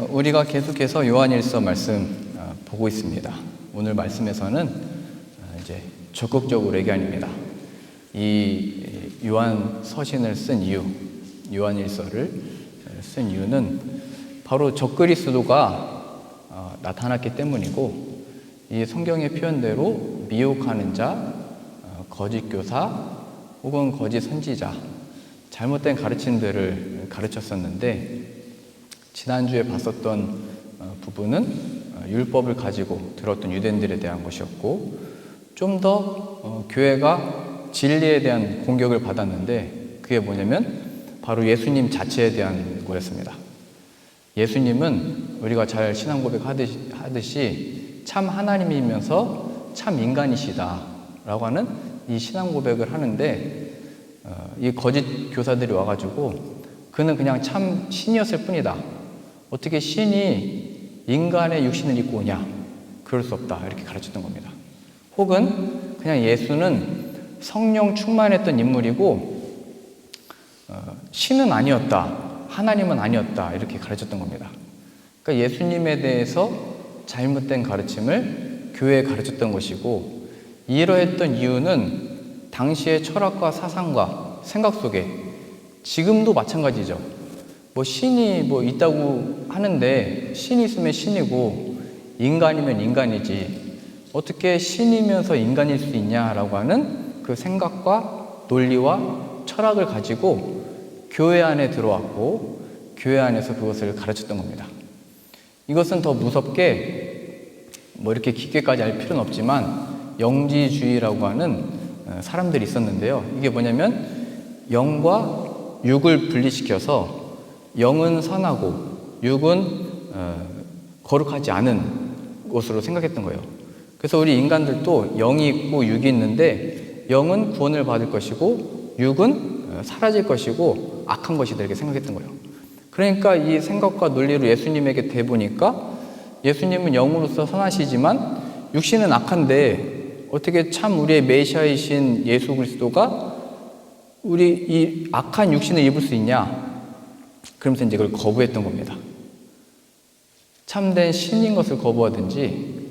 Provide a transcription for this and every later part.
우리가 계속해서 요한일서 말씀 보고 있습니다. 오늘 말씀에서는 이제 적극적으로 얘기합니다. 이 요한 서신을 쓴 이유, 요한일서를 쓴 이유는 바로 적그리스도가 나타났기 때문이고, 이 성경의 표현대로 미혹하는 자, 거짓 교사 혹은 거짓 선지자, 잘못된 가르침들을 가르쳤었는데, 지난주에 봤었던 부분은 율법을 가지고 들었던 유대인들에 대한 것이었고, 좀 더 교회가 진리에 대한 공격을 받았는데, 그게 뭐냐면 바로 예수님 자체에 대한 거였습니다. 예수님은 우리가 잘 신앙 고백하듯이 참 하나님이면서 참 인간이시다 라고 하는 이 신앙 고백을 하는데, 이 거짓 교사들이 와가지고 그는 그냥 참 신이었을 뿐이다, 어떻게 신이 인간의 육신을 입고 오냐, 그럴 수 없다, 이렇게 가르쳤던 겁니다. 혹은 그냥 예수는 성령 충만했던 인물이고 신은 아니었다, 하나님은 아니었다, 이렇게 가르쳤던 겁니다. 그러니까 예수님에 대해서 잘못된 가르침을 교회에 가르쳤던 것이고, 이러했던 이유는 당시의 철학과 사상과 생각 속에, 지금도 마찬가지죠. 신이 있다고 하는데, 신이 있으면 신이고 인간이면 인간이지, 어떻게 신이면서 인간일 수 있냐라고 하는 그 생각과 논리와 철학을 가지고 교회 안에 들어왔고, 교회 안에서 그것을 가르쳤던 겁니다. 이것은 더 무섭게 이렇게 깊게까지 알 필요는 없지만, 영지주의라고 하는 사람들이 있었는데요. 이게 뭐냐면 영과 육을 분리시켜서 영은 선하고 육은 거룩하지 않은 것으로 생각했던 거예요. 그래서 우리 인간들도 영이 있고 육이 있는데, 영은 구원을 받을 것이고 육은 사라질 것이고 악한 것이다, 이렇게 생각했던 거예요. 그러니까 이 생각과 논리로 예수님에게 대보니까, 예수님은 영으로서 선하시지만 육신은 악한데 어떻게 참 우리의 메시아이신 예수 그리스도가 우리 이 악한 육신을 입을 수 있냐, 그러면서 이제 그걸 거부했던 겁니다. 참된 신인 것을 거부하든지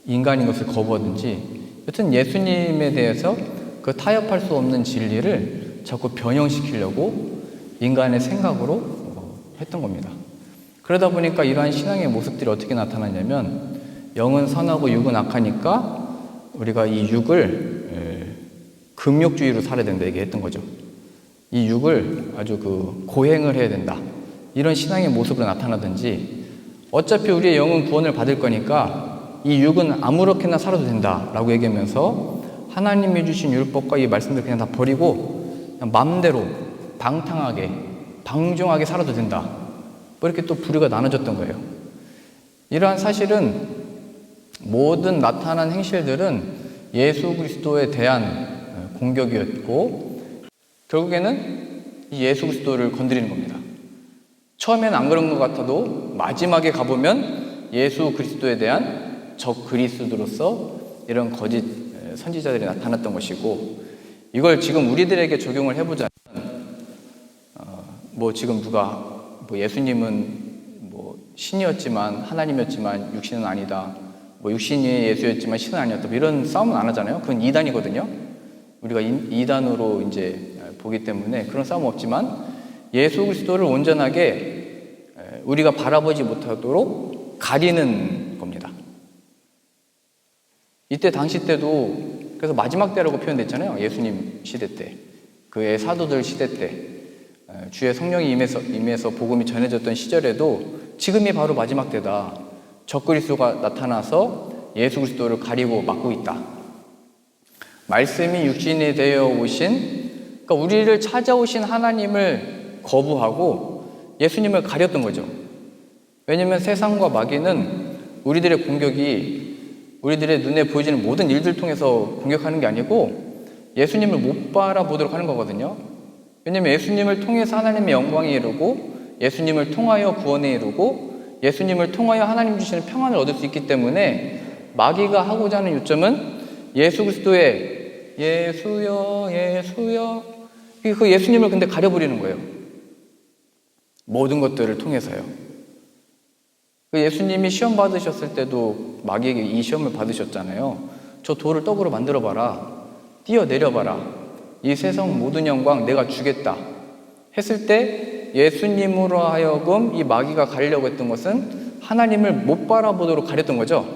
인간인 것을 거부하든지, 여튼 예수님에 대해서 그 타협할 수 없는 진리를 자꾸 변형시키려고 인간의 생각으로 했던 겁니다. 그러다 보니까 이러한 신앙의 모습들이 어떻게 나타나냐면, 영은 선하고 육은 악하니까 우리가 이 육을 금욕주의로 살아야 된다, 얘기했던 거죠. 이 육을 아주 고행을 해야 된다, 이런 신앙의 모습으로 나타나든지, 어차피 우리의 영은 구원을 받을 거니까 이 육은 아무렇게나 살아도 된다 라고 얘기하면서 하나님이 주신 율법과 이 말씀들 그냥 다 버리고 그냥 마음대로 방탕하게 방종하게 살아도 된다, 이렇게 또 부류가 나눠졌던 거예요. 이러한 사실은 모든 나타난 행실들은 예수 그리스도에 대한 공격이었고, 결국에는 이 예수 그리스도를 건드리는 겁니다. 처음에는 안 그런 것 같아도 마지막에 가보면 예수 그리스도에 대한 적 그리스도로서 이런 거짓 선지자들이 나타났던 것이고, 이걸 지금 우리들에게 적용을 해보자면, 지금 누가 예수님은 신이었지만 하나님이었지만 육신은 아니다, 육신이 예수였지만 신은 아니었다, 이런 싸움은 안 하잖아요. 그건 이단이거든요. 우리가 이단으로 이제 보기 때문에 그런 싸움은 없지만, 예수 그리스도를 온전하게 우리가 바라보지 못하도록 가리는 겁니다. 이때 당시 때도 그래서 마지막 때라고 표현됐잖아요. 예수님 시대 때, 그의 사도들 시대 때, 주의 성령이 임해서 복음이 전해졌던 시절에도 지금이 바로 마지막 때다, 적그리스도가 나타나서 예수 그리스도를 가리고 막고 있다, 말씀이 육신이 되어 오신, 그러니까 우리를 찾아오신 하나님을 거부하고 예수님을 가렸던 거죠. 왜냐하면 세상과 마귀는 우리들의 공격이 우리들의 눈에 보여지는 모든 일들 통해서 공격하는 게 아니고 예수님을 못 바라보도록 하는 거거든요. 왜냐하면 예수님을 통해서 하나님의 영광에 이르고, 예수님을 통하여 구원에 이르고, 예수님을 통하여 하나님 주시는 평안을 얻을 수 있기 때문에, 마귀가 하고자 하는 요점은 예수 그리스도의 예수여 그 예수님을 근데 가려버리는 거예요. 모든 것들을 통해서요. 예수님이 시험 받으셨을 때도 마귀에게 이 시험을 받으셨잖아요. 저 돌을 떡으로 만들어봐라. 뛰어내려봐라. 이 세상 모든 영광 내가 주겠다. 했을 때 예수님으로 하여금 이 마귀가 가리려고 했던 것은 하나님을 못 바라보도록 가렸던 거죠.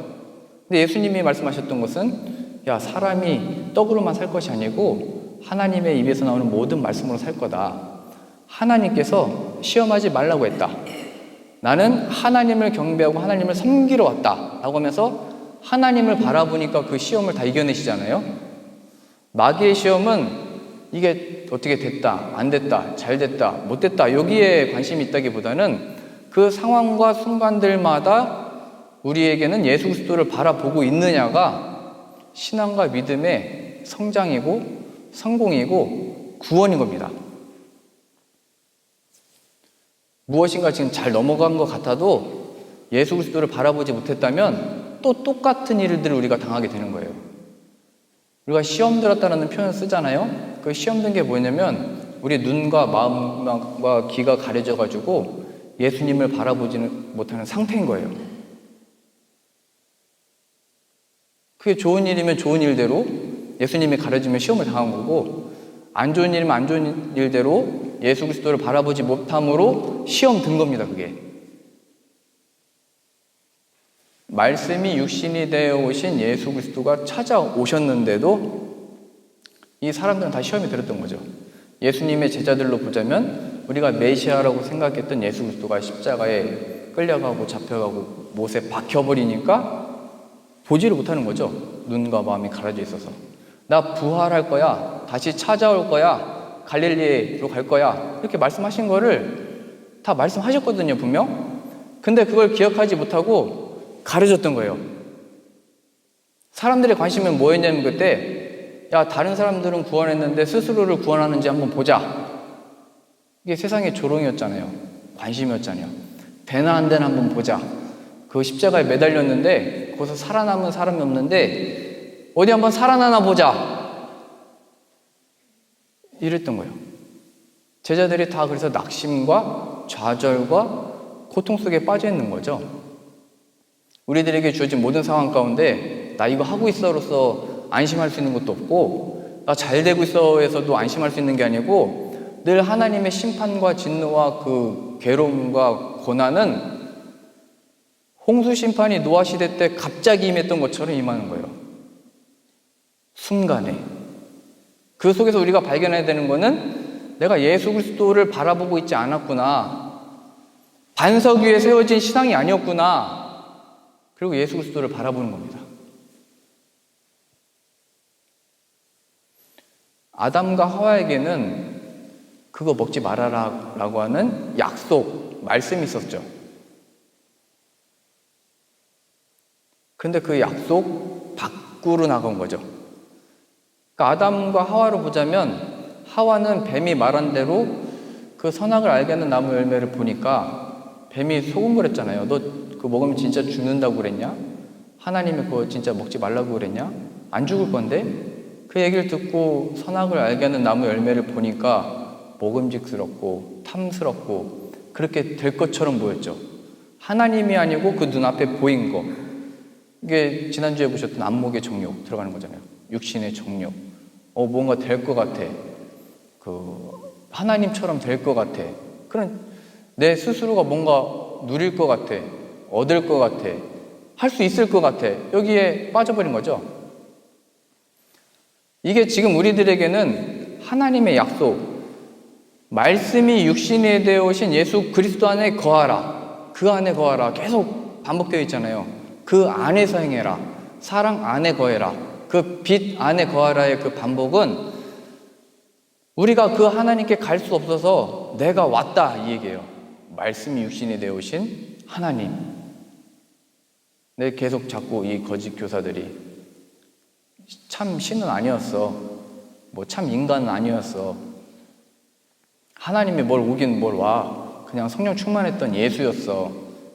근데 예수님이 말씀하셨던 것은 야, 사람이 떡으로만 살 것이 아니고 하나님의 입에서 나오는 모든 말씀으로 살 거다. 하나님께서 시험하지 말라고 했다. 나는 하나님을 경배하고 하나님을 섬기러 왔다 라고 하면서 하나님을 바라보니까 그 시험을 다 이겨내시잖아요. 마귀의 시험은 이게 어떻게 됐다, 안 됐다, 잘 됐다, 못 됐다 여기에 관심이 있다기보다는 그 상황과 순간들마다 우리에게는 예수 그리스도를 바라보고 있느냐가 신앙과 믿음의 성장이고 성공이고 구원인 겁니다. 무엇인가 지금 잘 넘어간 것 같아도 예수 그리스도를 바라보지 못했다면 또 똑같은 일들을 우리가 당하게 되는 거예요. 우리가 시험 들었다는 표현을 쓰잖아요. 그 시험 든 게 뭐냐면 우리 눈과 마음과 귀가 가려져 가지고 예수님을 바라보지는 못하는 상태인 거예요. 그게 좋은 일이면 좋은 일대로 예수님이 가려지면 시험을 당한 거고, 안 좋은 일이면 안 좋은 일대로 예수 그리스도를 바라보지 못함으로 시험 든 겁니다. 그게 말씀이 육신이 되어 오신 예수 그리스도가 찾아오셨는데도 이 사람들은 다 시험에 들었던 거죠. 예수님의 제자들로 보자면 우리가 메시아라고 생각했던 예수 그리스도가 십자가에 끌려가고 잡혀가고 못에 박혀버리니까 보지를 못하는 거죠. 눈과 마음이 가려져 있어서. 나 부활할 거야, 다시 찾아올 거야, 갈릴리로 갈 거야, 이렇게 말씀하신 거를 다 말씀하셨거든요, 분명. 근데 그걸 기억하지 못하고 가려졌던 거예요. 사람들의 관심은 뭐였냐면 그때 야, 다른 사람들은 구원했는데 스스로를 구원하는지 한번 보자. 이게 세상의 조롱이었잖아요. 관심이었잖아요. 되나 안 되나 한번 보자. 그 십자가에 매달렸는데 거기서 살아남은 사람이 없는데 어디 한번 살아나나 보자. 이랬던 거예요. 제자들이 다 그래서 낙심과 좌절과 고통 속에 빠져 있는 거죠. 우리들에게 주어진 모든 상황 가운데 나 이거 하고 있어로서 안심할 수 있는 것도 없고, 나 잘 되고 있어에서도 안심할 수 있는 게 아니고, 늘 하나님의 심판과 진노와 그 괴로움과 고난은 홍수 심판이 노아 시대 때 갑자기 임했던 것처럼 임하는 거예요. 순간에. 그 속에서 우리가 발견해야 되는 거는 내가 예수 그리스도를 바라보고 있지 않았구나. 반석 위에 세워진 신앙이 아니었구나. 그리고 예수 그리스도를 바라보는 겁니다. 아담과 하와에게는 그거 먹지 말아라 라고 하는 약속, 말씀이 있었죠. 그런데 그 약속 밖으로 나간 거죠. 그러니까 아담과 하와로 보자면 하와는 뱀이 말한 대로 그 선악을 알게 하는 나무 열매를 보니까 뱀이 소금거렸잖아요. 너 그거 먹으면 진짜 죽는다고 그랬냐? 하나님이 그거 진짜 먹지 말라고 그랬냐? 안 죽을 건데? 그 얘기를 듣고 선악을 알게 하는 나무 열매를 보니까 먹음직스럽고 탐스럽고 그렇게 될 것처럼 보였죠. 하나님이 아니고 그 눈앞에 보인 거. 이게 지난주에 보셨던 안목의 정욕 들어가는 거잖아요. 육신의 정욕. 뭔가 될 것 같아. 하나님처럼 될 것 같아. 그런 내 스스로가 뭔가 누릴 것 같아. 얻을 것 같아. 할 수 있을 것 같아. 여기에 빠져버린 거죠. 이게 지금 우리들에게는 하나님의 약속, 말씀이 육신이 되어 오신 예수 그리스도 안에 거하라. 그 안에 거하라. 계속 반복되어 있잖아요. 그 안에서 행해라. 사랑 안에 거해라. 그 빛 안에 거하라의 그 반복은 우리가 그 하나님께 갈 수 없어서 내가 왔다 이 얘기예요. 말씀이 육신이 되어 오신 하나님. 계속 자꾸 이 거짓 교사들이 참 신은 아니었어. 참 인간은 아니었어. 하나님이 뭘 오긴 뭘 와. 그냥 성령 충만했던 예수였어.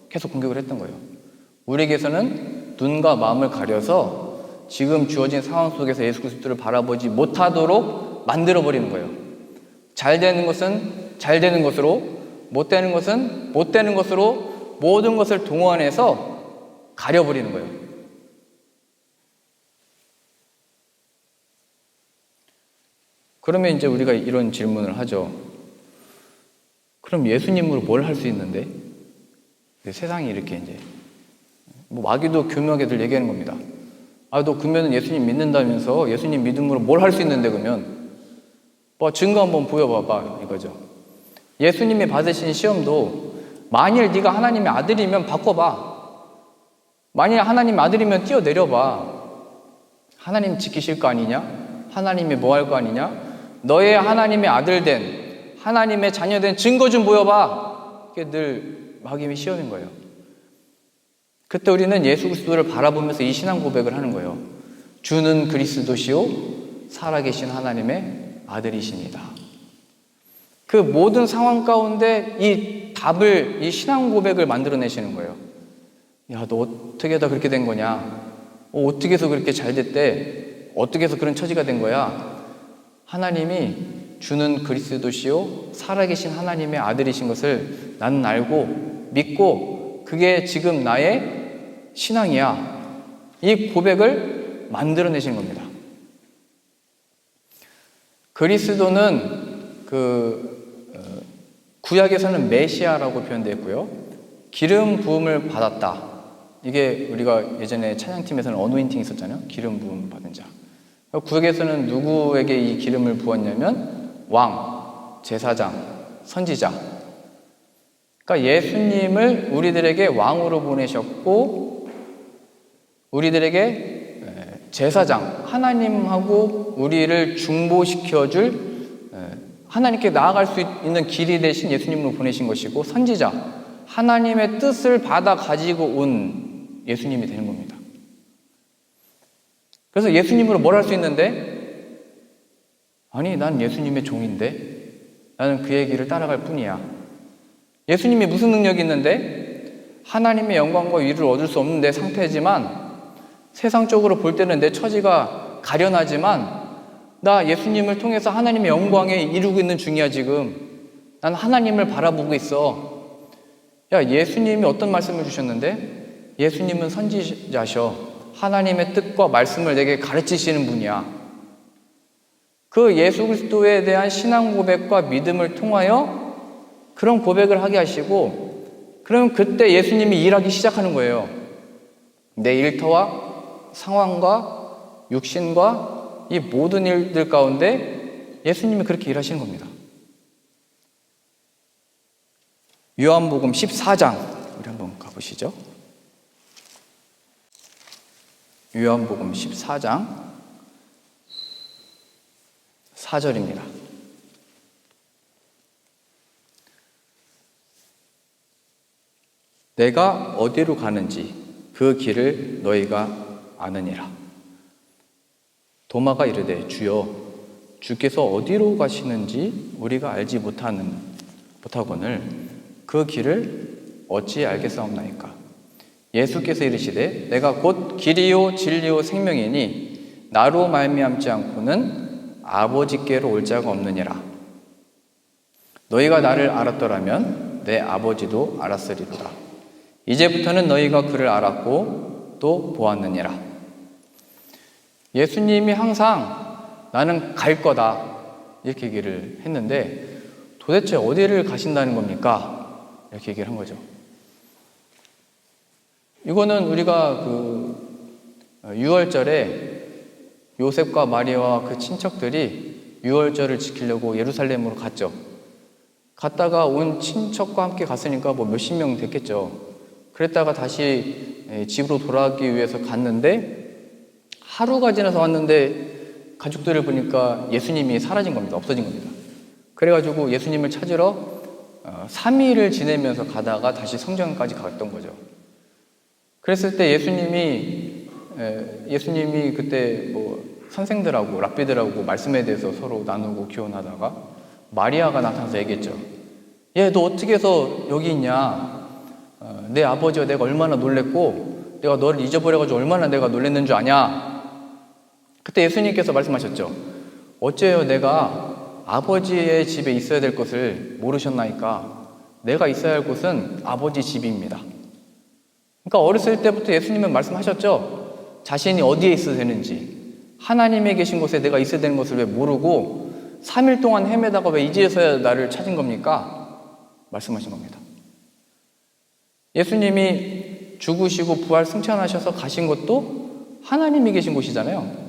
계속 공격을 했던 거예요. 우리에게서는 눈과 마음을 가려서 지금 주어진 상황 속에서 예수 그리스도를 바라보지 못하도록 만들어버리는 거예요. 잘 되는 것은 잘 되는 것으로, 못 되는 것은 못 되는 것으로 모든 것을 동원해서 가려버리는 거예요. 그러면 이제 우리가 이런 질문을 하죠. 그럼 예수님으로 뭘 할 수 있는데? 세상이 이렇게 이제 마귀도 교묘하게들 얘기하는 겁니다. 너 그러면 예수님 믿는다면서 예수님 믿음으로 뭘 할 수 있는데 그러면 증거 한번 보여봐봐 이거죠. 예수님이 받으신 시험도 만일 네가 하나님의 아들이면 바꿔봐. 만일 하나님의 아들이면 뛰어내려봐. 하나님 지키실 거 아니냐? 하나님이 뭐 할 거 아니냐? 너의 하나님의 아들 된 하나님의 자녀 된 증거 좀 보여봐. 이게 늘 마귀의 시험인 거예요. 그때 우리는 예수 그리스도를 바라보면서 이 신앙 고백을 하는 거예요. 주는 그리스도시요 살아계신 하나님의 아들이십니다. 그 모든 상황 가운데 이 답을, 이 신앙 고백을 만들어내시는 거예요. 야, 너 어떻게 하다 그렇게 된 거냐? 어떻게 해서 그렇게 잘 됐대? 어떻게 해서 그런 처지가 된 거야? 하나님이 주는 그리스도시요 살아계신 하나님의 아들이신 것을 나는 알고 믿고 그게 지금 나의 신앙이야. 이 고백을 만들어내시는 겁니다. 그리스도는 구약에서는 메시아라고 표현되어 있고요. 기름 부음을 받았다. 이게 우리가 예전에 찬양팀에서는 어노인팅 있었잖아요. 기름 부음 받은 자. 구약에서는 누구에게 이 기름을 부었냐면 왕, 제사장, 선지자. 그러니까 예수님을 우리들에게 왕으로 보내셨고 우리들에게 제사장, 하나님하고 우리를 중보시켜줄 하나님께 나아갈 수 있는 길이 되신 예수님으로 보내신 것이고 선지자, 하나님의 뜻을 받아 가지고 온 예수님이 되는 겁니다. 그래서 예수님으로 뭘 할 수 있는데? 아니, 난 예수님의 종인데 나는 그의 길을 따라갈 뿐이야. 예수님이 무슨 능력이 있는데? 하나님의 영광과 위를 얻을 수 없는 내 상태지만 세상적으로 볼 때는 내 처지가 가련하지만 나 예수님을 통해서 하나님의 영광에 이루고 있는 중이야 지금. 난 하나님을 바라보고 있어. 야, 예수님이 어떤 말씀을 주셨는데? 예수님은 선지자셔. 하나님의 뜻과 말씀을 내게 가르치시는 분이야. 그 예수 그리스도에 대한 신앙 고백과 믿음을 통하여 그런 고백을 하게 하시고 그럼 그때 예수님이 일하기 시작하는 거예요. 내 일터와 상황과 육신과 이 모든 일들 가운데 예수님이 그렇게 일하시는 겁니다. 요한복음 14장 우리 한번 가보시죠. 요한복음 14장 4절입니다. 내가 어디로 가는지 그 길을 너희가 아느니라. 도마가 이르되 주여 주께서 어디로 가시는지 우리가 알지 못하거늘 그 길을 어찌 알겠사옵나이까. 예수께서 이르시되 내가 곧 길이요 진리요 생명이니 나로 말미암지 않고는 아버지께로 올 자가 없느니라. 너희가 나를 알았더라면 내 아버지도 알았으리로다. 이제부터는 너희가 그를 알았고 또 보았느니라. 예수님이 항상 나는 갈 거다 이렇게 얘기를 했는데 도대체 어디를 가신다는 겁니까? 이렇게 얘기를 한 거죠. 이거는 우리가 유월절에 요셉과 마리아와 그 친척들이 유월절을 지키려고 예루살렘으로 갔죠. 갔다가 온 친척과 함께 갔으니까 뭐 몇십 명 됐겠죠. 그랬다가 다시 집으로 돌아가기 위해서 갔는데 하루가 지나서 왔는데 가족들을 보니까 예수님이 사라진 겁니다. 없어진 겁니다. 그래가지고 예수님을 찾으러 3일을 지내면서 가다가 다시 성전까지 갔던 거죠. 그랬을 때 예수님이 그때 뭐 선생들하고 랍비들하고 말씀에 대해서 서로 나누고 교훈하다가 마리아가 나타나서 얘기했죠. 얘 너 어떻게 해서 여기 있냐? 내 아버지와 내가 얼마나 놀랬고 내가 너를 잊어버려가지고 얼마나 내가 놀랬는 줄 아냐? 그때 예수님께서 말씀하셨죠. 어째요 내가 아버지의 집에 있어야 될 것을 모르셨나이까? 내가 있어야 할 곳은 아버지 집입니다. 그러니까 어렸을 때부터 예수님은 말씀하셨죠. 자신이 어디에 있어야 되는지, 하나님이 계신 곳에 내가 있어야 되는 것을 왜 모르고 3일 동안 헤매다가 왜 이제서야 나를 찾은 겁니까? 말씀하신 겁니다. 예수님이 죽으시고 부활 승천하셔서 가신 것도 하나님이 계신 곳이잖아요.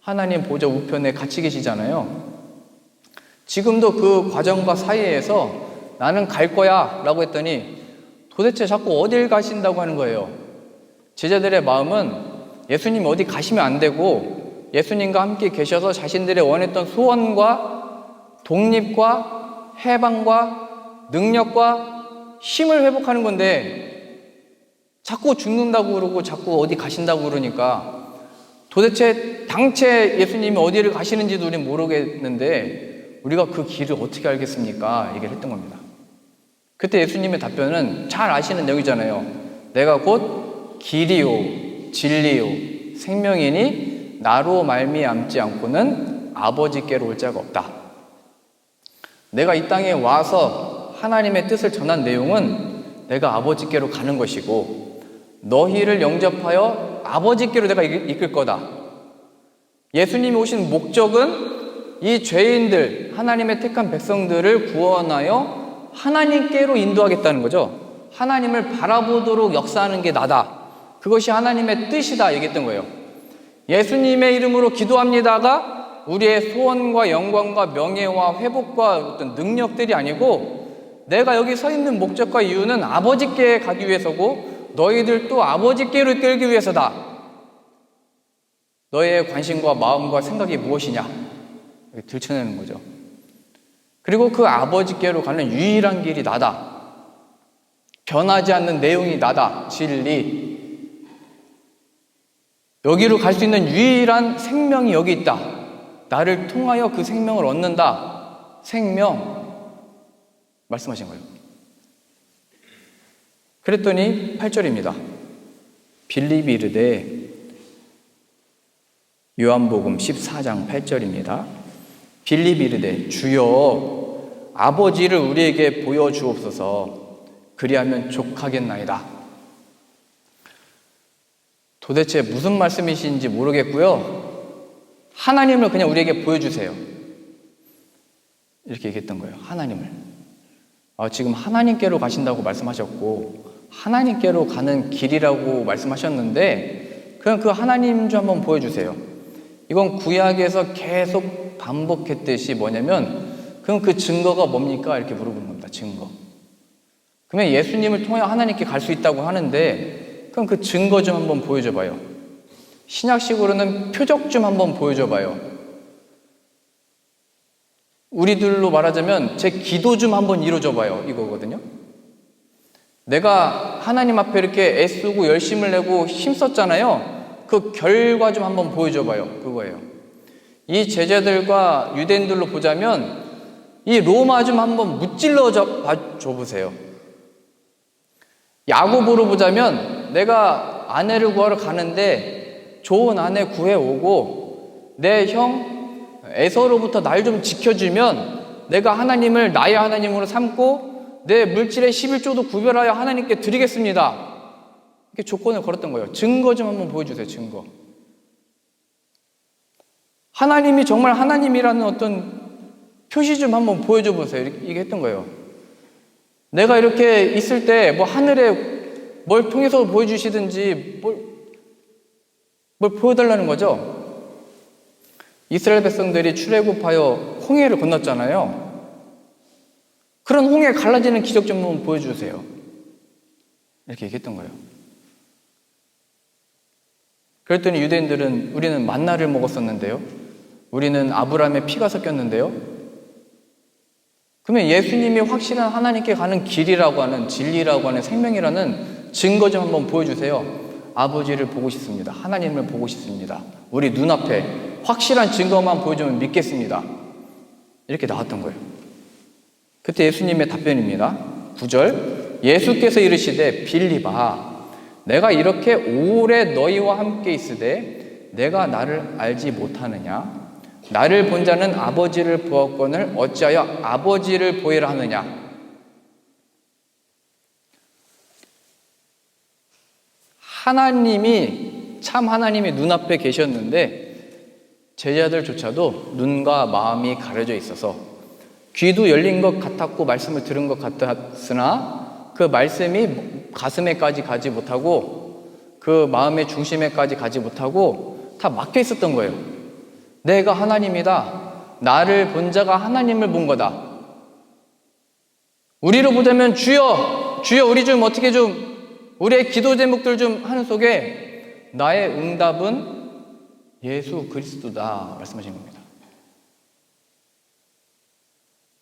하나님 보좌 우편에 같이 계시잖아요. 지금도 그 과정과 사이에서 나는 갈 거야 라고 했더니 도대체 자꾸 어딜 가신다고 하는 거예요. 제자들의 마음은 예수님이 어디 가시면 안 되고 예수님과 함께 계셔서 자신들의 원했던 소원과 독립과 해방과 능력과 힘을 회복하는 건데 자꾸 죽는다고 그러고 자꾸 어디 가신다고 그러니까 도대체 당최 예수님이 어디를 가시는지도 우리는 모르겠는데 우리가 그 길을 어떻게 알겠습니까? 얘기를 했던 겁니다. 그때 예수님의 답변은 잘 아시는 내용이잖아요. 내가 곧 길이요 진리요 생명이니 나로 말미암지 않고는 아버지께로 올 자가 없다. 내가 이 땅에 와서 하나님의 뜻을 전한 내용은 내가 아버지께로 가는 것이고 너희를 영접하여 아버지께로 내가 이끌 거다. 예수님이 오신 목적은 이 죄인들, 하나님의 택한 백성들을 구원하여 하나님께로 인도하겠다는 거죠. 하나님을 바라보도록 역사하는 게 나다. 그것이 하나님의 뜻이다 얘기했던 거예요. 예수님의 이름으로 기도합니다가 우리의 소원과 영광과 명예와 회복과 어떤 능력들이 아니고 내가 여기 서 있는 목적과 이유는 아버지께 가기 위해서고 너희들도 아버지께로 이끌기 위해서다. 너의 관심과 마음과 생각이 무엇이냐? 이렇게 들춰내는 거죠. 그리고 그 아버지께로 가는 유일한 길이 나다. 변하지 않는 내용이 나다. 진리. 여기로 갈 수 있는 유일한 생명이 여기 있다. 나를 통하여 그 생명을 얻는다. 생명. 말씀하신 거예요. 그랬더니 8절입니다. 빌립이 이르되 요한복음 14장 8절입니다. 빌립이 이르되 주여 아버지를 우리에게 보여주옵소서 그리하면 족하겠나이다. 도대체 무슨 말씀이신지 모르겠고요. 하나님을 그냥 우리에게 보여주세요. 이렇게 얘기했던 거예요. 하나님을. 지금 하나님께로 가신다고 말씀하셨고 하나님께로 가는 길이라고 말씀하셨는데 그냥 그 하나님 좀 한번 보여주세요. 이건 구약에서 계속 반복했듯이 뭐냐면 그럼 그 증거가 뭡니까? 이렇게 물어보는 겁니다. 증거. 그러면 예수님을 통해 하나님께 갈 수 있다고 하는데 그럼 그 증거 좀 한번 보여줘 봐요. 신약식으로는 표적 좀 한번 보여줘 봐요. 우리들로 말하자면 제 기도 좀 한번 이루어줘 봐요. 이거거든요. 내가 하나님 앞에 이렇게 애쓰고 열심을 내고 힘썼잖아요. 그 결과 좀 한번 보여줘 봐요. 그거예요. 이 제자들과 유대인들로 보자면 이 로마 좀 한번 무찔러 줘 보세요. 야고보로 보자면 내가 아내를 구하러 가는데 좋은 아내 구해오고 내 형 에서로부터 날 좀 지켜주면 내가 하나님을 나의 하나님으로 삼고 내 물질의 11조도 구별하여 하나님께 드리겠습니다. 이렇게 조건을 걸었던 거예요. 증거 좀 한번 보여주세요. 증거. 하나님이 정말 하나님이라는 어떤 표시 좀 한번 보여줘 보세요. 이렇게 했던 거예요. 내가 이렇게 있을 때 뭐 하늘에 뭘 통해서 보여주시든지 뭘 보여달라는 거죠. 이스라엘 백성들이 출애굽하여 홍해를 건넜잖아요. 그런 홍해 갈라지는 기적 좀 한번 보여주세요. 이렇게 얘기했던 거예요. 그랬더니 유대인들은 우리는 만나를 먹었었는데요. 우리는 아브라함의 피가 섞였는데요. 그러면 예수님이 확실한 하나님께 가는 길이라고 하는 진리라고 하는 생명이라는 증거 좀 한번 보여주세요. 아버지를 보고 싶습니다. 하나님을 보고 싶습니다. 우리 눈앞에 확실한 증거만 보여주면 믿겠습니다. 이렇게 나왔던 거예요. 그때 예수님의 답변입니다. 9절 예수께서 이르시되 빌립아 내가 이렇게 오래 너희와 함께 있으되 내가 나를 알지 못하느냐? 나를 본 자는 아버지를 보았거늘 어찌하여 아버지를 보이라 하느냐? 하나님이 참 하나님이 눈앞에 계셨는데 제자들조차도 눈과 마음이 가려져 있어서 귀도 열린 것 같았고 말씀을 들은 것 같았으나 그 말씀이 가슴에까지 가지 못하고 그 마음의 중심에까지 가지 못하고 다 막혀 있었던 거예요. 내가 하나님이다. 나를 본 자가 하나님을 본 거다. 우리로 보자면 주여, 주여 우리 좀 어떻게 좀 우리의 기도 제목들 좀 하는 속에 나의 응답은 예수 그리스도다 말씀하신 겁니다.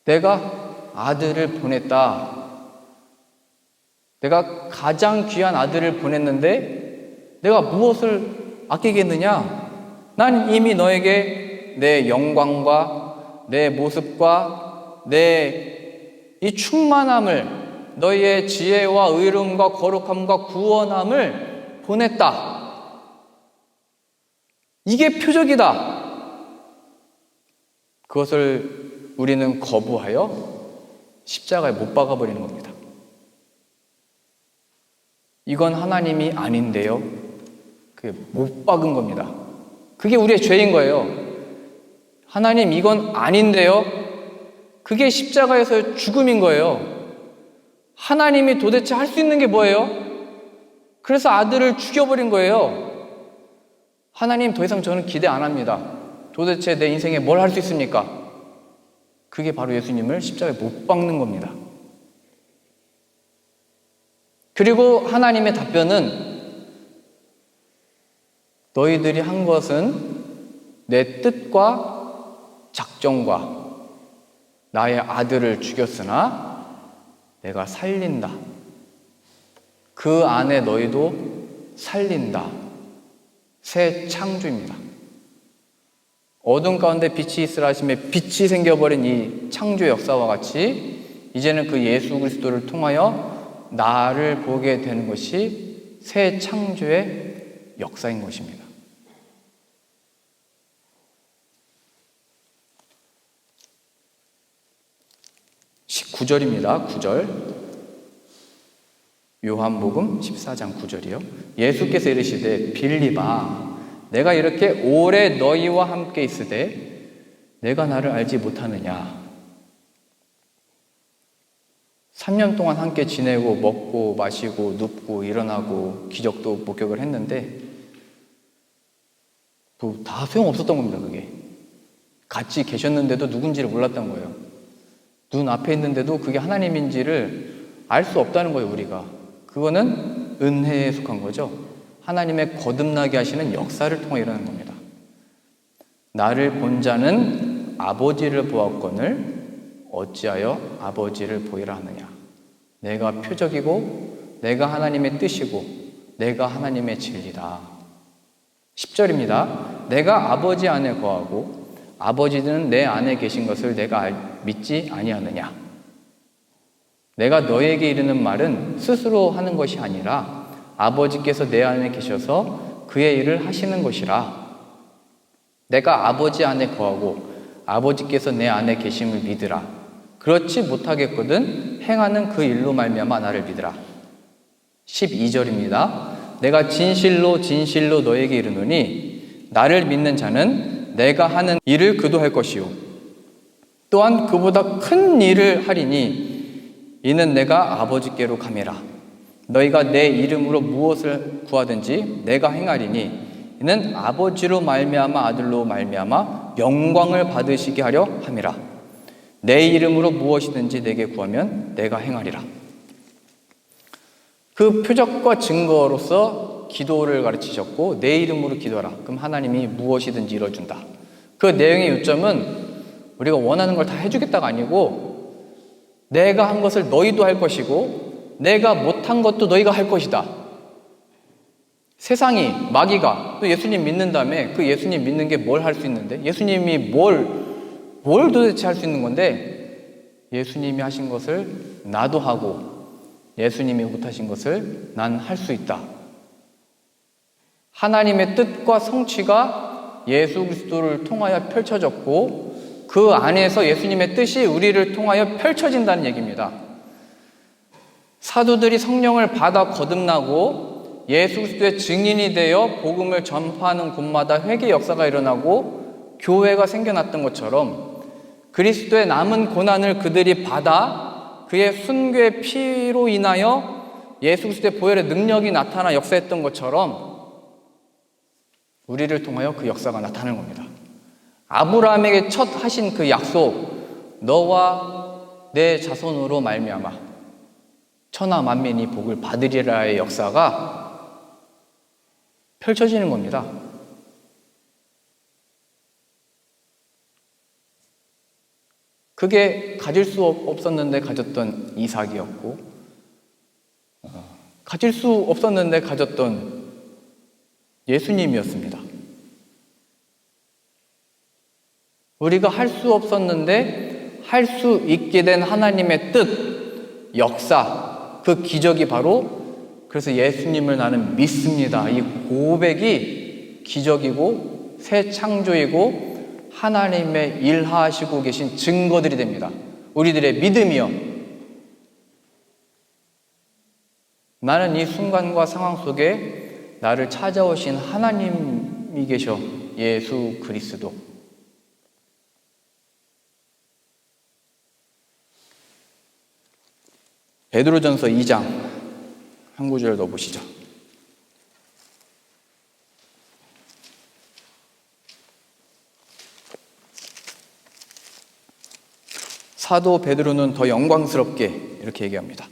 내가 아들을 보냈다. 내가 가장 귀한 아들을 보냈는데 내가 무엇을 아끼겠느냐? 난 이미 너에게 내 영광과 내 모습과 내 이 충만함을 너희의 지혜와 의로움과 거룩함과 구원함을 보냈다. 이게 표적이다. 그것을 우리는 거부하여 십자가에 못 박아버리는 겁니다. 이건 하나님이 아닌데요. 그게 못 박은 겁니다. 그게 우리의 죄인 거예요. 하나님 이건 아닌데요. 그게 십자가에서의 죽음인 거예요. 하나님이 도대체 할 수 있는 게 뭐예요? 그래서 아들을 죽여버린 거예요. 하나님 더 이상 저는 기대 안 합니다. 도대체 내 인생에 뭘 할 수 있습니까? 그게 바로 예수님을 십자가에 못 박는 겁니다. 그리고 하나님의 답변은 너희들이 한 것은 내 뜻과 작정과 나의 아들을 죽였으나 내가 살린다. 그 안에 너희도 살린다. 새 창조입니다. 어둠 가운데 빛이 있으라 하심에 빛이 생겨버린 이 창조 역사와 같이 이제는 그 예수 그리스도를 통하여 나를 보게 되는 것이 새 창조의 역사인 것입니다. 19절입니다. 9절. 요한복음 14장 9절이요. 예수께서 이르시되 빌립아 내가 이렇게 오래 너희와 함께 있으되 내가 나를 알지 못하느냐. 3년 동안 함께 지내고 먹고 마시고 눕고 일어나고 기적도 목격을 했는데 다 소용없었던 겁니다. 그게 같이 계셨는데도 누군지를 몰랐던 거예요. 눈 앞에 있는데도 그게 하나님인지를 알 수 없다는 거예요. 우리가 그거는 은혜에 속한 거죠. 하나님의 거듭나게 하시는 역사를 통해 일어나는 겁니다. 나를 본 자는 아버지를 보았거늘 어찌하여 아버지를 보이라 하느냐. 내가 표적이고 내가 하나님의 뜻이고 내가 하나님의 진리다. 10절입니다. 내가 아버지 안에 거하고 아버지는 내 안에 계신 것을 내가 믿지 아니하느냐. 내가 너에게 이르는 말은 스스로 하는 것이 아니라 아버지께서 내 안에 계셔서 그의 일을 하시는 것이라. 내가 아버지 안에 거하고 아버지께서 내 안에 계심을 믿으라. 그렇지 못하겠거든 행하는 그 일로 말미암아 나를 믿으라. 12절입니다. 내가 진실로 진실로 너에게 이르노니 나를 믿는 자는 내가 하는 일을 그도 할 것이요 또한 그보다 큰 일을 하리니 이는 내가 아버지께로 가매라. 너희가 내 이름으로 무엇을 구하든지 내가 행하리니 이는 아버지로 말미암아 아들로 말미암아 영광을 받으시게 하려 함이라. 내 이름으로 무엇이든지 내게 구하면 내가 행하리라. 그 표적과 증거로서 기도를 가르치셨고 내 이름으로 기도하라. 그럼 하나님이 무엇이든지 이뤄준다. 그 내용의 요점은 우리가 원하는 걸 다 해주겠다가 아니고 내가 한 것을 너희도 할 것이고 내가 못한 것도 너희가 할 것이다. 세상이 마귀가 또 예수님 믿는 다음에 그 예수님 믿는 게 뭘 할 수 있는데 예수님이 뭘 도대체 할 수 있는 건데 예수님이 하신 것을 나도 하고 예수님이 못하신 것을 난 할 수 있다. 하나님의 뜻과 성취가 예수 그리스도를 통하여 펼쳐졌고 그 안에서 예수님의 뜻이 우리를 통하여 펼쳐진다는 얘기입니다. 사도들이 성령을 받아 거듭나고 예수 그리스도의 증인이 되어 복음을 전파하는 곳마다 회개 역사가 일어나고 교회가 생겨났던 것처럼 그리스도의 남은 고난을 그들이 받아 그의 순교의 피로 인하여 예수 그리스도의 보혈의 능력이 나타나 역사했던 것처럼 우리를 통하여 그 역사가 나타나는 겁니다. 아브라함에게 첫 하신 그 약속, 너와 내 자손으로 말미암아 천하 만민이 복을 받으리라의 역사가 펼쳐지는 겁니다. 그게 가질 수 없었는데 가졌던 이삭이었고, 가질 수 없었는데 가졌던 예수님이었습니다. 우리가 할 수 없었는데 할 수 있게 된 하나님의 뜻, 역사, 그 기적이 바로 그래서 예수님을 나는 믿습니다. 이 고백이 기적이고 새 창조이고 하나님의 일하시고 계신 증거들이 됩니다. 우리들의 믿음이요. 나는 이 순간과 상황 속에 나를 찾아오신 하나님이 계셔. 예수 그리스도. 베드로전서 2장 한 구절 더 보시죠. 사도 베드로는 더 영광스럽게 이렇게 얘기합니다.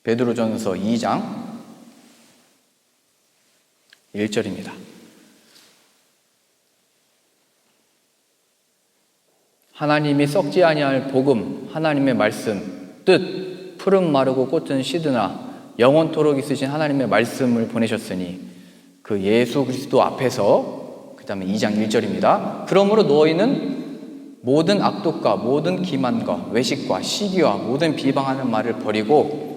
베드로전서 2장 1절입니다. 하나님이 썩지 아니할 복음, 하나님의 말씀, 뜻, 푸른 마르고 꽃은 시드나 영원토록 있으신 하나님의 말씀을 보내셨으니 그 예수 그리스도 앞에서, 그 다음에 2장 1절입니다. 그러므로 너희는 모든 악독과 모든 기만과 외식과 시기와 모든 비방하는 말을 버리고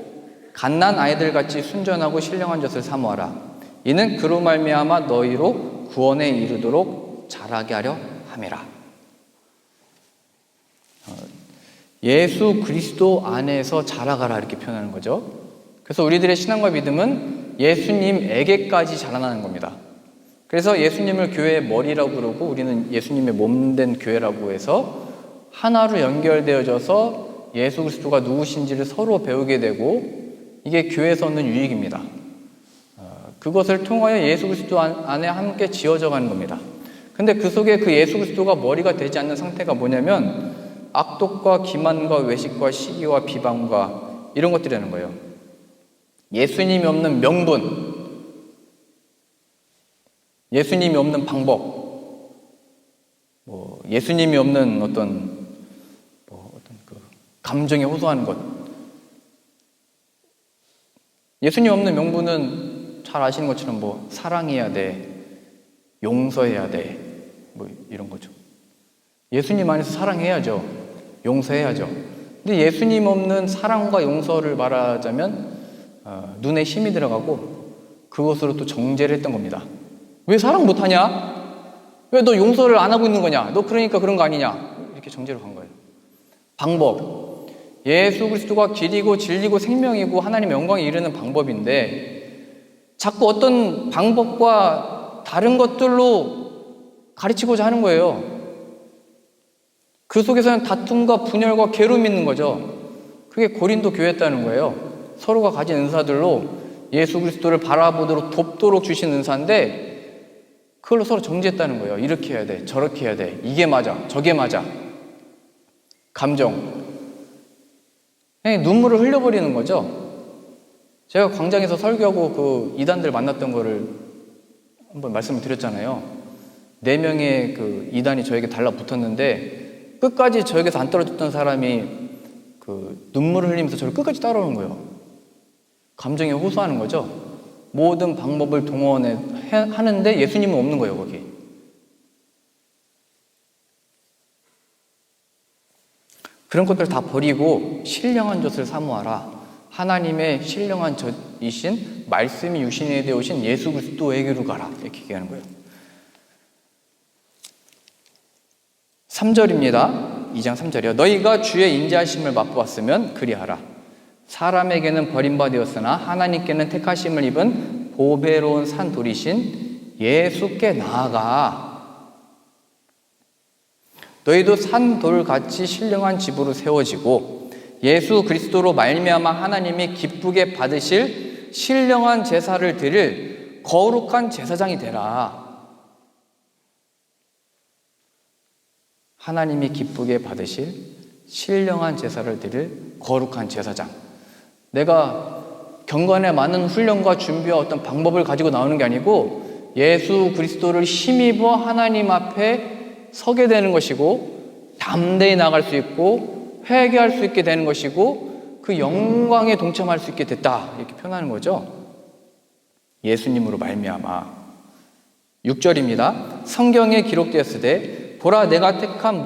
갓난 아이들같이 순전하고 신령한 젖을 사모하라. 이는 그로 말미암아 너희로 구원에 이르도록 자라게 하려 함이라. 예수 그리스도 안에서 자라가라 이렇게 표현하는 거죠. 그래서 우리들의 신앙과 믿음은 예수님에게까지 자라나는 겁니다. 그래서 예수님을 교회의 머리라고 부르고 우리는 예수님의 몸된 교회라고 해서 하나로 연결되어져서 예수 그리스도가 누구신지를 서로 배우게 되고 이게 교회에서 얻는 유익입니다. 그것을 통하여 예수 그리스도 안에 함께 지어져 가는 겁니다. 근데 그 속에 그 예수 그리스도가 머리가 되지 않는 상태가 뭐냐면 악독과 기만과 외식과 시기와 비방과 이런 것들이라는 거예요. 예수님이 없는 명분, 예수님이 없는 방법, 예수님이 없는 어떤 그 감정에 호소하는 것. 예수님 없는 명분은 잘 아시는 것처럼 사랑해야 돼, 용서해야 돼, 이런 거죠. 예수님 안에서 사랑해야죠. 용서해야죠. 근데 예수님 없는 사랑과 용서를 말하자면 눈에 힘이 들어가고 그것으로 또 정죄를 했던 겁니다. 왜 사랑 못하냐? 왜 너 용서를 안 하고 있는 거냐? 너 그러니까 그런 거 아니냐? 이렇게 정죄로 간 거예요. 방법. 예수 그리스도가 길이고 진리고 생명이고 하나님의 영광에 이르는 방법인데 자꾸 어떤 방법과 다른 것들로 가르치고자 하는 거예요. 그 속에서는 다툼과 분열과 괴로움이 있는 거죠. 그게 고린도 교회였다는 거예요. 서로가 가진 은사들로 예수 그리스도를 바라보도록 돕도록 주신 은사인데 그걸로 서로 정죄했다는 거예요. 이렇게 해야 돼, 저렇게 해야 돼, 이게 맞아, 저게 맞아. 감정. 그냥 눈물을 흘려버리는 거죠. 제가 광장에서 설교하고 그 이단들 만났던 거를 한번 말씀을 드렸잖아요. 4명의 그 이단이 저에게 달라붙었는데 끝까지 저에게서 안 떨어졌던 사람이 그 눈물을 흘리면서 저를 끝까지 따라오는 거예요. 감정에 호소하는 거죠. 모든 방법을 동원하는데 예수님은 없는 거예요, 거기. 그런 것들을 다 버리고 신령한 젖을 사모하라. 하나님의 신령한 젖이신 말씀이 육신이 되어 오신 예수 그리스도에게로 가라. 이렇게 얘기하는 거예요. 3절입니다. 2장 3절이요. 너희가 주의 인자하심을 맛보았으면 그리하라. 사람에게는 버림받았으나 하나님께는 택하심을 입은 보배로운 산돌이신 예수께 나아가 너희도 산돌같이 신령한 집으로 세워지고 예수 그리스도로 말미암아 하나님이 기쁘게 받으실 신령한 제사를 드릴 거룩한 제사장이 되라. 하나님이 기쁘게 받으실 신령한 제사를 드릴 거룩한 제사장. 내가 경건에 많은 훈련과 준비와 어떤 방법을 가지고 나오는 게 아니고 예수 그리스도를 힘입어 하나님 앞에 서게 되는 것이고 담대히 나갈 수 있고 회개할 수 있게 되는 것이고 그 영광에 동참할 수 있게 됐다. 이렇게 표현하는 거죠. 예수님으로 말미암아. 6절입니다. 성경에 기록되었으되 보라 내가 택한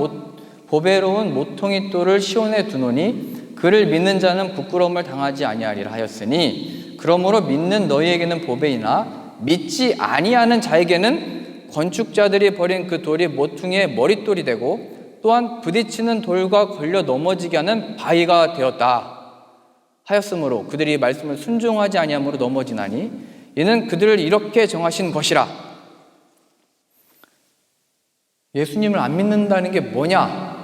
보배로운 모퉁이 돌을 시온에 두노니 그를 믿는 자는 부끄러움을 당하지 아니하리라 하였으니 그러므로 믿는 너희에게는 보배이나 믿지 아니하는 자에게는 건축자들이 버린 그 돌이 모퉁이의 머릿돌이 되고 또한 부딪히는 돌과 걸려 넘어지게 하는 바위가 되었다 하였으므로 그들이 말씀을 순종하지 아니함으로 넘어지나니 이는 그들을 이렇게 정하신 것이라. 예수님을 안 믿는다는 게 뭐냐?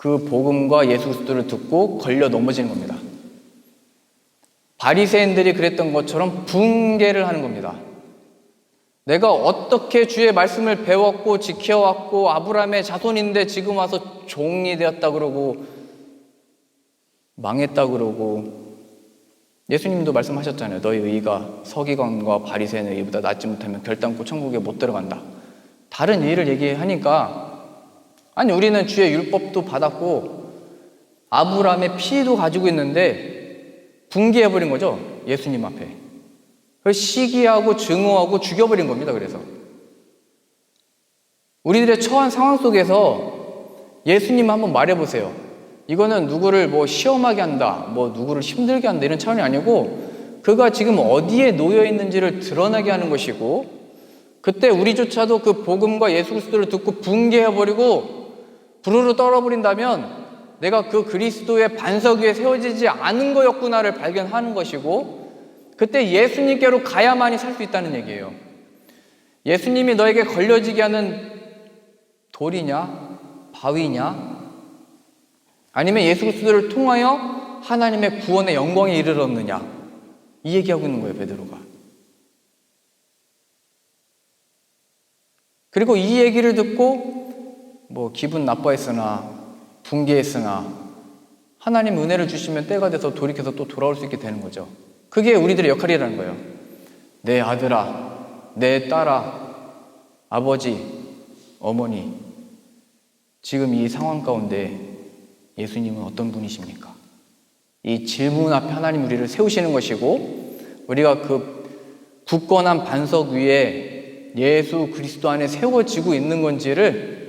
그 복음과 예수 그리스도를 듣고 걸려 넘어지는 겁니다. 바리새인들이 그랬던 것처럼 붕괴를 하는 겁니다. 내가 어떻게 주의 말씀을 배웠고 지켜왔고 아브라함의 자손인데 지금 와서 종이 되었다 그러고 망했다 그러고. 예수님도 말씀하셨잖아요. 너희 의가 서기관과 바리새인의 의보다 낫지 못하면 결단코 천국에 못 들어간다. 다른 의를 얘기하니까 아니 우리는 주의 율법도 받았고 아브라함의 피도 가지고 있는데 붕괴해버린 거죠. 예수님 앞에. 그래서 시기하고 증오하고 죽여버린 겁니다. 그래서 우리들의 처한 상황 속에서 예수님 한번 말해보세요. 이거는 누구를 뭐 시험하게 한다, 뭐 누구를 힘들게 한다 이런 차원이 아니고 그가 지금 어디에 놓여 있는지를 드러나게 하는 것이고 그때 우리조차도 그 복음과 예수 그리스도를 듣고 붕괴해버리고 부르르 떨어버린다면 내가 그 그리스도의 반석 위에 세워지지 않은 거였구나를 발견하는 것이고 그때 예수님께로 가야만이 살 수 있다는 얘기예요. 예수님이 너에게 걸려지게 하는 돌이냐 바위냐 아니면 예수 그리스도를 통하여 하나님의 구원의 영광에 이르렀느냐 이 얘기하고 있는 거예요. 베드로가. 그리고 이 얘기를 듣고 뭐 기분 나빠했으나 붕괴했으나 하나님 은혜를 주시면 때가 돼서 돌이켜서 또 돌아올 수 있게 되는 거죠. 그게 우리들의 역할이라는 거예요. 내 아들아, 내 딸아, 아버지, 어머니 지금 이 상황 가운데 예수님은 어떤 분이십니까? 이 질문 앞에 하나님 우리를 세우시는 것이고 우리가 그 굳건한 반석 위에 예수 그리스도 안에 세워지고 있는 건지를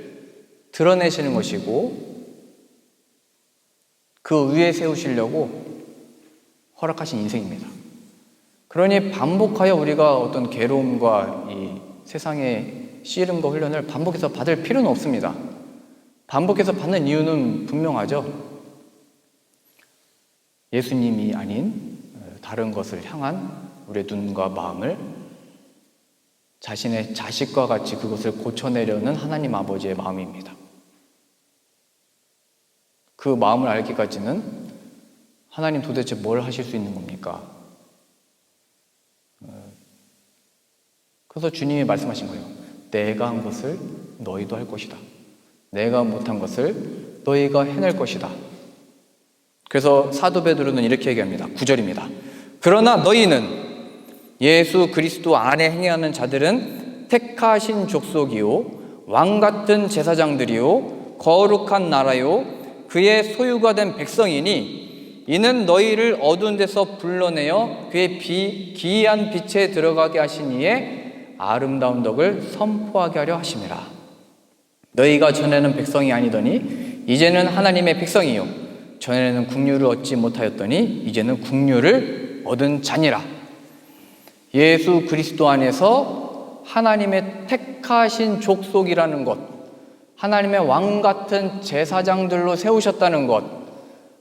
드러내시는 것이고 그 위에 세우시려고 허락하신 인생입니다. 그러니 반복하여 우리가 어떤 괴로움과 이 세상의 씨름과 훈련을 반복해서 받을 필요는 없습니다. 반복해서 받는 이유는 분명하죠. 예수님이 아닌 다른 것을 향한 우리의 눈과 마음을 자신의 자식과 같이 그것을 고쳐내려는 하나님 아버지의 마음입니다. 그 마음을 알기까지는 하나님 도대체 뭘 하실 수 있는 겁니까? 그래서 주님이 말씀하신 거예요. 내가 한 것을 너희도 할 것이다. 내가 못한 것을 너희가 해낼 것이다. 그래서 사도 베드로는 이렇게 얘기합니다. 9절입니다. 그러나 너희는 예수 그리스도 안에 행하는 자들은 택하신 족속이요 왕같은 제사장들이요 거룩한 나라요 그의 소유가 된 백성이니 이는 너희를 어두운 데서 불러내어 그의 기이한 빛에 들어가게 하신 이의 아름다운 덕을 선포하게 하려 하심이라. 너희가 전에는 백성이 아니더니 이제는 하나님의 백성이요 전에는 국류를 얻지 못하였더니 이제는 국류를 얻은 자니라. 예수 그리스도 안에서 하나님의 택하신 족속이라는 것, 하나님의 왕 같은 제사장들로 세우셨다는 것,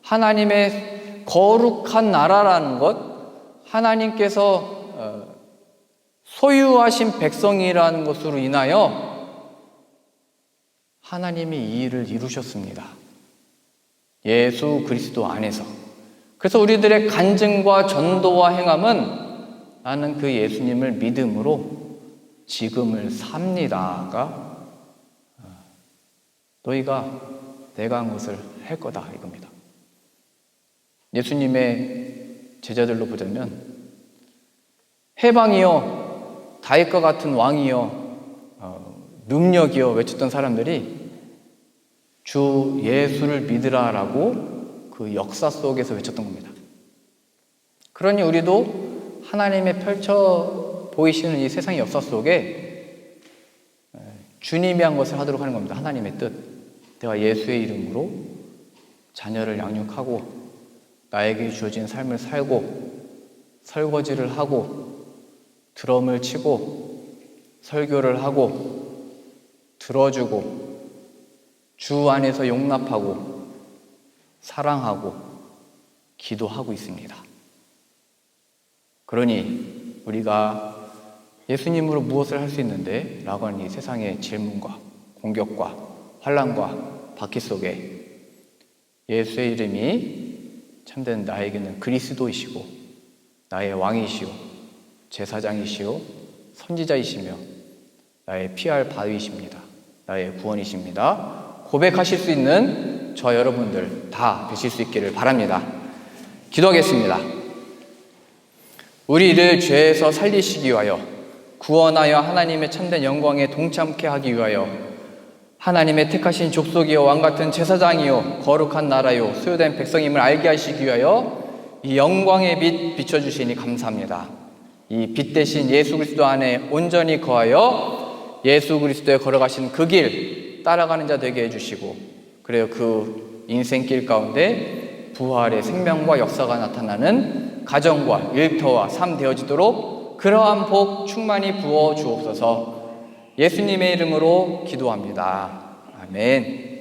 하나님의 거룩한 나라라는 것, 하나님께서 소유하신 백성이라는 것으로 인하여 하나님이 이 일을 이루셨습니다. 예수 그리스도 안에서. 그래서 우리들의 간증과 전도와 행함은 나는 그 예수님을 믿음으로 지금을 삽니다가 너희가 내가 한 것을 할 거다 이겁니다. 예수님의 제자들로 보자면 해방이여 다윗과 같은 왕이여 능력이여 외쳤던 사람들이 주 예수를 믿으라라고 그 역사 속에서 외쳤던 겁니다. 그러니 우리도 하나님의 펼쳐 보이시는 이 세상의 역사 속에 주님이 한 것을 하도록 하는 겁니다. 하나님의 뜻. 내가 예수의 이름으로 자녀를 양육하고 나에게 주어진 삶을 살고 설거지를 하고 드럼을 치고 설교를 하고 들어주고 주 안에서 용납하고 사랑하고 기도하고 있습니다. 그러니 우리가 예수님으로 무엇을 할 수 있는데? 라고 하는 이 세상의 질문과 공격과 환난과 바퀴 속에 예수의 이름이 참된 나에게는 그리스도이시고 나의 왕이시오 제사장이시오 선지자이시며 나의 피할 바위이십니다. 나의 구원이십니다. 고백하실 수 있는 저와 여러분들 다 되실 수 있기를 바랍니다. 기도하겠습니다. 우리를 죄에서 살리시기 위하여 구원하여 하나님의 참된 영광에 동참케 하기 위하여 하나님의 택하신 족속이요 왕같은 제사장이요 거룩한 나라요 소유된 백성임을 알게 하시기 위하여 이 영광의 빛 비춰주시니 감사합니다. 이 빛 대신 예수 그리스도 안에 온전히 거하여 예수 그리스도에 걸어가신 그 길 따라가는 자 되게 해주시고 그래요 그 인생길 가운데 부활의 생명과 역사가 나타나는 가정과 일터와 삶 되어지도록 그러한 복 충만히 부어 주옵소서. 예수님의 이름으로 기도합니다. 아멘.